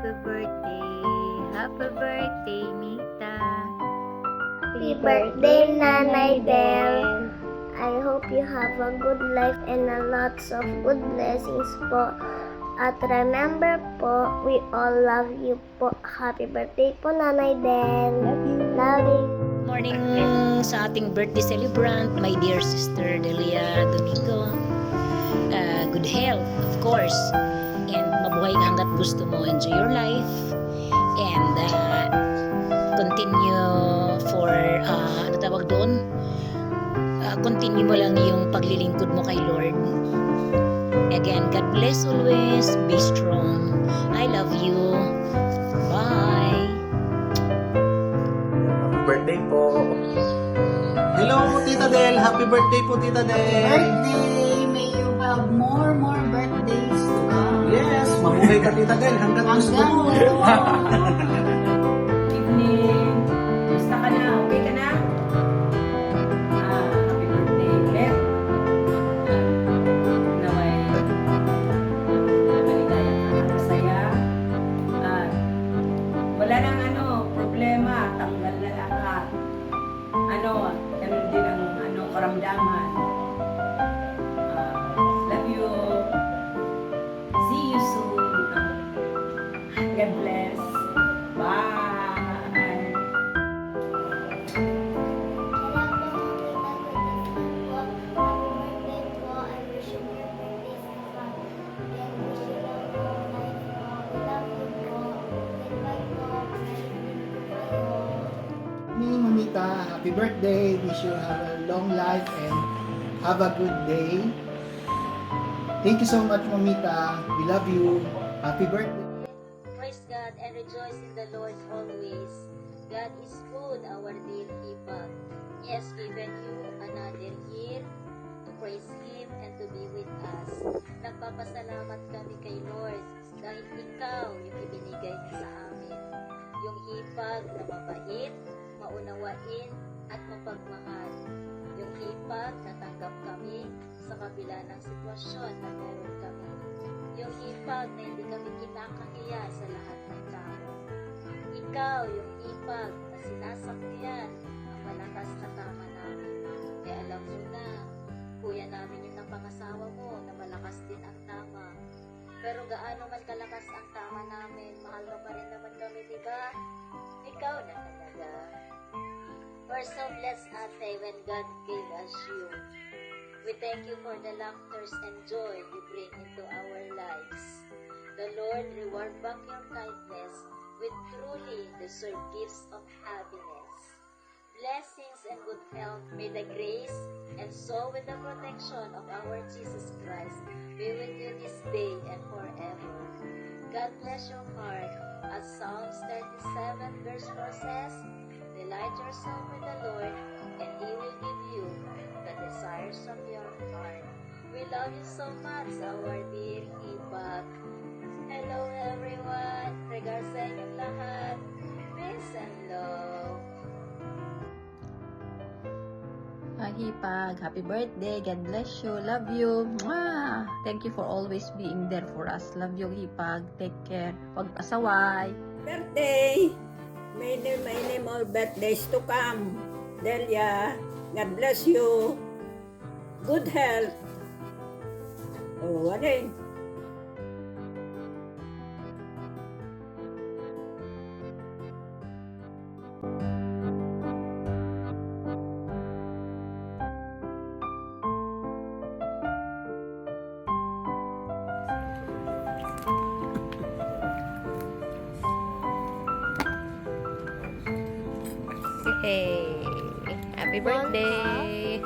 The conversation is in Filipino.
Happy birthday, Mita. Happy birthday, Nanay Del. I hope you have a good life and a lots of good blessings po. At remember po, we all love you po. Happy birthday po, Nanay Del. Love you. Morning sa ating birthday celebrant, my dear sister Delia Domingo. Good health, of course. And mabuhay ka hanggat gusto mo. Enjoy your life. And continue for, ano tawag doon? Continue mo lang yung paglilingkod mo kay Lord. Again, God bless always. Be strong. I love you. Bye. Happy birthday po. Hello, Tita Del. Happy birthday po, Tita Del. Birthday! May you have more birthdays to come. Yes, mabuhay ka, Tita Del. Hanggang gusto mo. Evening. Gusto ka na? Okay ka na? Happy birthday ulit. Naway maligaya ka, masaya. Wala nang problema. Tanggal na lahat. Ganun din ang karamdaman. Love you. See you soon. God bless. Bye. Mamita, happy birthday. Wish you have a long life and have a good day. Thank you so much, Mamita. We love you. Happy birthday. Praise God and rejoice in the Lord always. God is good, our dear Hipag. He has given you another year to praise Him and to be with us. Nagpapasalamat kami kay Lord dahil Ikaw yung ibinigay niya sa amin. Yung hipag na mabait, maunawain at mapagmahal. Yung hipag na tanggap kami sa kabila ng sitwasyon na meron kami. Yung hipag na hindi kami kinakahiya sa lahat ng tao. Ikaw yung hipag na sinasakyan ang malakas na tama namin. Kaya alam mo na, kuya namin yung napangasawa mo na malakas din ang tama. Pero gaano man kalakas ang tama namin, mahal mo pa rin naman kami, di ba? Ikaw na talaga. We're so blessed, Ate, when God gave us you. We thank you for the laughters and joy you bring into our lives. The Lord reward back your kindness with truly deserved gifts of happiness. Blessings and good health, may the grace and so with the protection of our Jesus Christ be with you this day and forever. God bless your heart. As Psalms 37 verse 4 says, delight yourself with the Lord, and He will give you the desires of your heart. We love you so much, our dear Hipag. Hello everyone. Regards sa inyong lahat. Peace and love. Hipag, happy birthday. God bless you. Love you. Mwah! Thank you for always being there for us. Love you, Hipag. Take care. Huwag pasaway. Birthday! May more birthdays to come. Delia, God bless you. Good health. Oh, ano eh? Hey, happy birthday.